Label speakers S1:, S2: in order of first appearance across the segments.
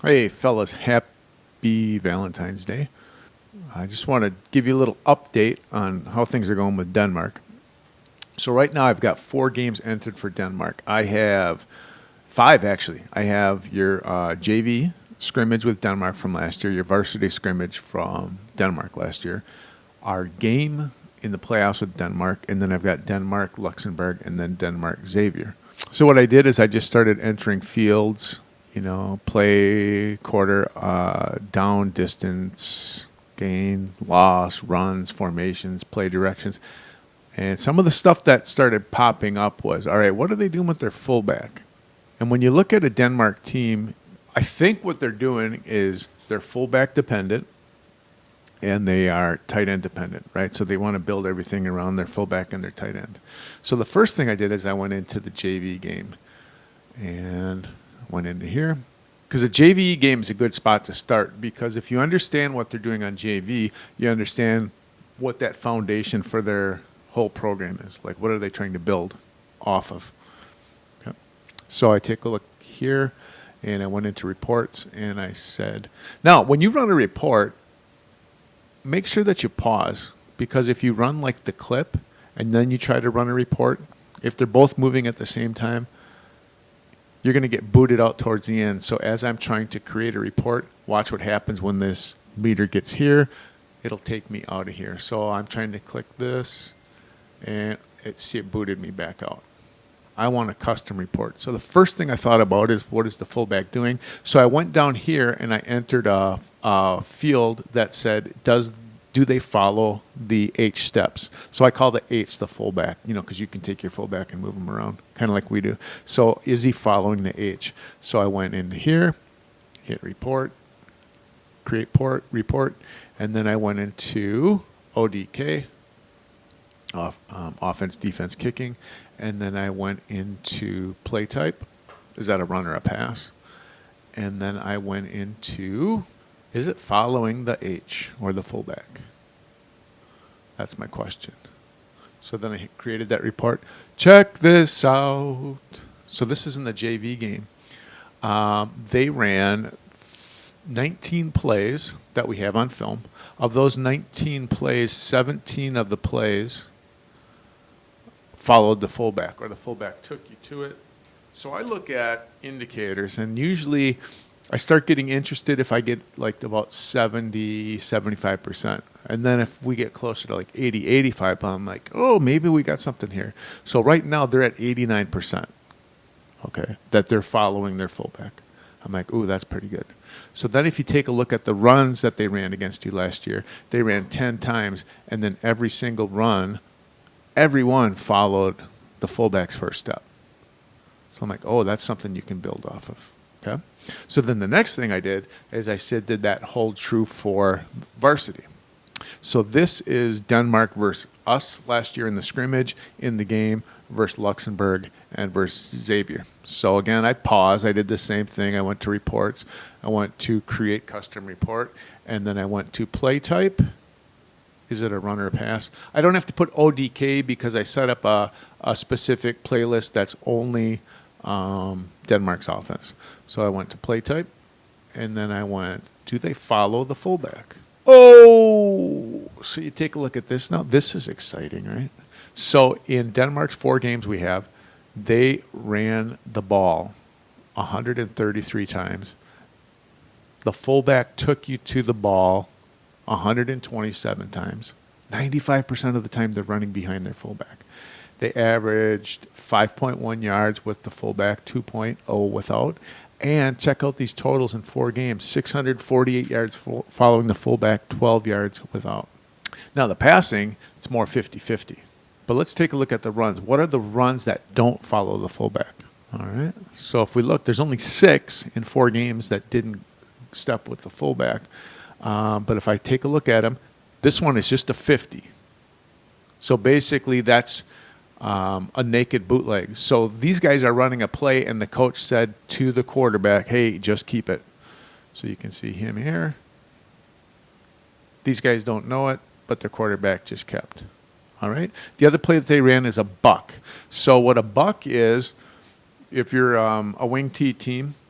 S1: Hey, fellas, happy Valentine's Day. I just want to give you a little update on how things are going with Denmark. So, right now, I've got 4 games entered for Denmark. I have 5, actually. I have your JV scrimmage with Denmark from last year, your varsity scrimmage from Denmark last year, our game in the playoffs with Denmark, and then I've got Denmark, Luxembourg, and then Denmark, Xavier. So, what I did is I just started entering fields, play quarter, down, distance, gains, loss, runs, formations, play directions. And some of the stuff that started popping up was, all right, what are they doing with their fullback? And when you look at a Denmark team, I think what they're doing is they're fullback dependent and they are tight end dependent, right? So they want to build everything around their fullback and their tight end. So the first thing I did is I went into the JV game and went into here. Because the JV game is a good spot to start, because if you understand what they're doing on JV, you understand what that foundation for their whole program is. Like, what are they trying to build off of? Okay. So I take a look here, and I went into reports, and I said, now, when you run a report, make sure that you pause, because if you run like the clip and then you try to run a report, if they're both moving at the same time, you're going to get booted out towards the end. So as I'm trying to create a report, watch what happens when this meter gets here. It'll take me out of here. So I'm trying to click this, and it booted me back out. I want a custom report. So the first thing I thought about is, what is the fullback doing? So I went down here and I entered a field that said, do they follow the H steps? So I call the H the fullback, because you can take your fullback and move them around, kind of like we do. So is he following the H? So I went into here, hit report, create report, and then I went into ODK, offense, defense, kicking, and then I went into play type. Is that a run or a pass? And then I went into, is it following the H or the fullback? That's my question. So then I created that report. Check this out. So this is in the JV game. They ran 19 plays that we have on film. Of those 19 plays, 17 of the plays followed the fullback, or the fullback took you to it. So I look at indicators, and usually I start getting interested if I get like about 70, 75%. And then if we get closer to like 80, 85, I'm like, oh, maybe we got something here. So right now they're at 89%, okay, that they're following their fullback. I'm like, ooh, that's pretty good. So then if you take a look at the runs that they ran against you last year, they ran 10 times, and then every single run, everyone followed the fullback's first step. So I'm like, oh, that's something you can build off of. Okay. So then the next thing I did is I said, did that hold true for varsity? So this is Denmark versus us last year in the scrimmage, in the game versus Luxembourg and versus Xavier. So again, I paused. I did the same thing. I went to reports. I went to create custom report, and then I went to play type. Is it a run or a pass? I don't have to put ODK because I set up a specific playlist that's only Denmark's offense. So I went to play type, and then I went, do they follow the fullback? Oh, so you take a look at this now. This is exciting, right? So in Denmark's 4 games we have, they ran the ball 133 times. The fullback took you to the ball 127 times. 95% of the time they're running behind their fullback. They averaged 5.1 yards with the fullback, 2.0 without. And check out these totals in 4 games. 648 yards following the fullback, 12 yards without. Now the passing, it's more 50-50. But let's take a look at the runs. What are the runs that don't follow the fullback? All right. So if we look, there's only 6 in 4 games that didn't step with the fullback. But if I take a look at them, this one is just a 50. So basically that's a naked bootleg. So these guys are running a play, and the coach said to the quarterback, hey, just keep it. So you can see him here. These guys don't know it, but their quarterback just kept. All right. The other play that they ran is a buck. So what a buck is, if you're a wing T team,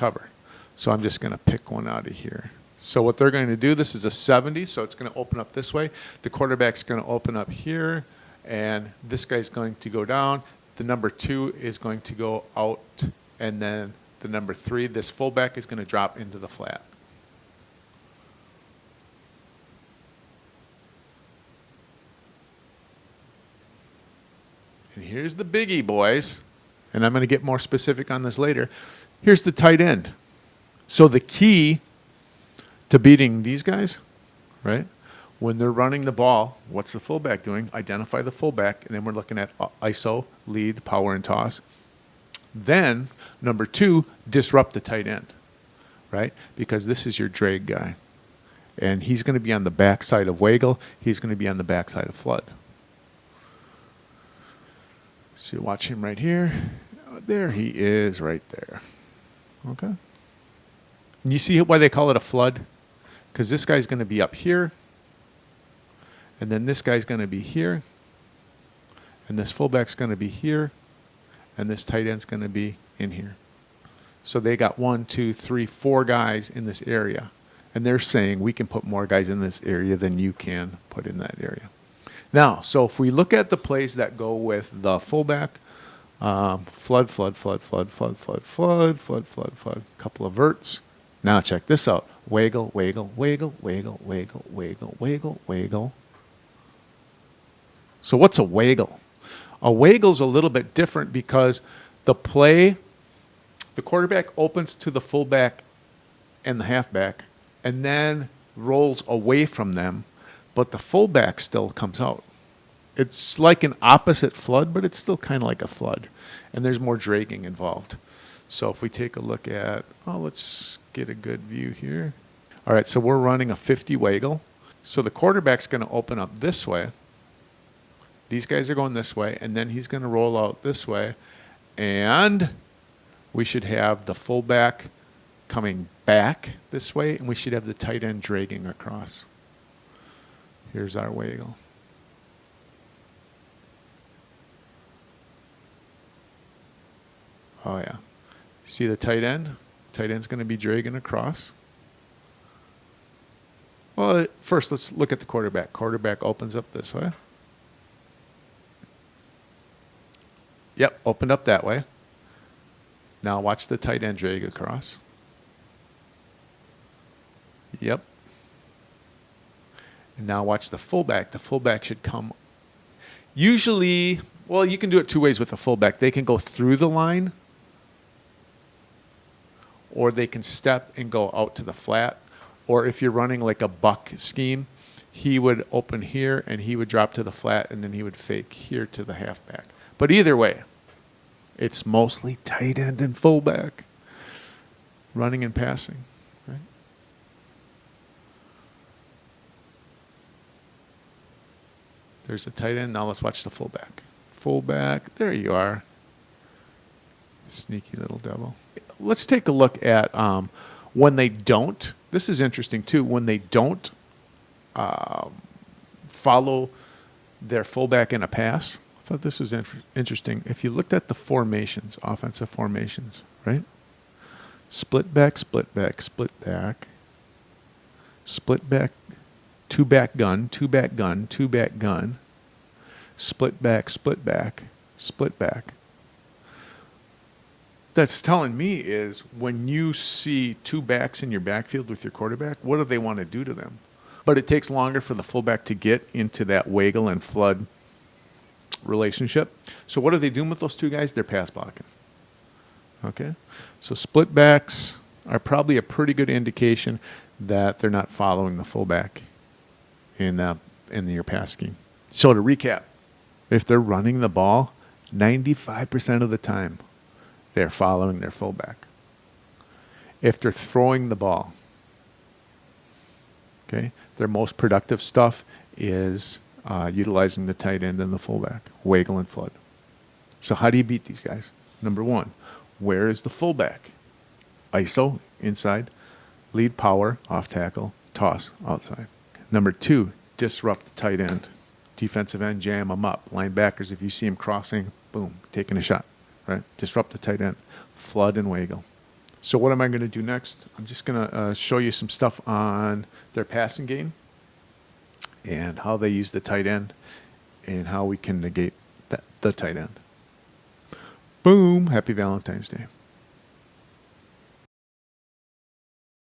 S1: cover. So I'm just going to pick one out of here. So what they're going to do, this is a 70, so it's going to open up this way. The quarterback's going to open up here, and this guy's going to go down. The number 2 is going to go out, and then the number 3, this fullback, is going to drop into the flat. And here's the biggie, boys. And I'm going to get more specific on this later. Here's the tight end. So the key to beating these guys, right? When they're running the ball, what's the fullback doing? Identify the fullback, and then we're looking at ISO, lead, power, and toss. Then, number 2, disrupt the tight end, right? Because this is your drag guy. And he's going to be on the backside of Waggle. He's going to be on the backside of Flood. So you watch him right here. There he is right there. Okay? And you see why they call it a flood? Because this guy's going to be up here. And then this guy's going to be here. And this fullback's going to be here. And this tight end's going to be in here. So they got 1, 2, 3, 4 guys in this area. And they're saying we can put more guys in this area than you can put in that area. Now, so if we look at the plays that go with the fullback, flood, flood, flood, flood, flood, flood, flood, flood, flood, flood, couple of verts. Now check this out. Waggle, waggle, waggle, waggle, waggle, waggle, waggle, waggle. So what's a waggle? A waggle's a little bit different because the play, the quarterback opens to the fullback and the halfback and then rolls away from them, but the fullback still comes out. It's like an opposite flood, but it's still kind of like a flood. And there's more dragging involved. So if we take a look at, let's get a good view here. All right, so we're running a 50 waggle. So the quarterback's going to open up this way. These guys are going this way, and then he's going to roll out this way. And we should have the fullback coming back this way, and we should have the tight end dragging across. Here's our waggle. Oh, yeah. See the tight end? Tight end's going to be dragging across. Well, first, let's look at the quarterback. Quarterback opens up this way. Yep, opened up that way. Now watch the tight end drag across. Yep. And now watch the fullback. The fullback should come. Usually, well, you can do it 2 ways with the fullback. They can go through the line, or they can step and go out to the flat. Or if you're running like a buck scheme, he would open here and he would drop to the flat, and then he would fake here to the halfback. But either way, it's mostly tight end and fullback, running and passing, right? There's the tight end. Now let's watch the fullback. Fullback, there you are. Sneaky little devil. Let's take a look at when they don't. This is interesting too. When they don't follow their fullback in a pass. I thought this was interesting. If you looked at the formations, offensive formations, right? Split back, split back, split back, split back, 2-back gun, 2-back gun, 2-back gun, split back, split back, split back. That's telling me is when you see 2 backs in your backfield with your quarterback, what do they want to do to them? But it takes longer for the fullback to get into that waggle and flood relationship. So what are they doing with those 2 guys? They're pass blocking. Okay? So split backs are probably a pretty good indication that they're not following the fullback in your pass scheme. So to recap, if they're running the ball, 95% of the time, they're following their fullback. If they're throwing the ball, okay, their most productive stuff is utilizing the tight end and the fullback, waggle and flood. So how do you beat these guys? Number 1, where is the fullback? ISO, inside. Lead, power, off tackle. Toss, outside. Number 2, disrupt the tight end. Defensive end, jam them up. Linebackers, if you see them crossing, boom, taking a shot. Right? Disrupt the tight end. Flood and waggle. So what am I going to do next? I'm just going to show you some stuff on their passing game and how they use the tight end and how we can negate the tight end. Boom. Happy Valentine's Day.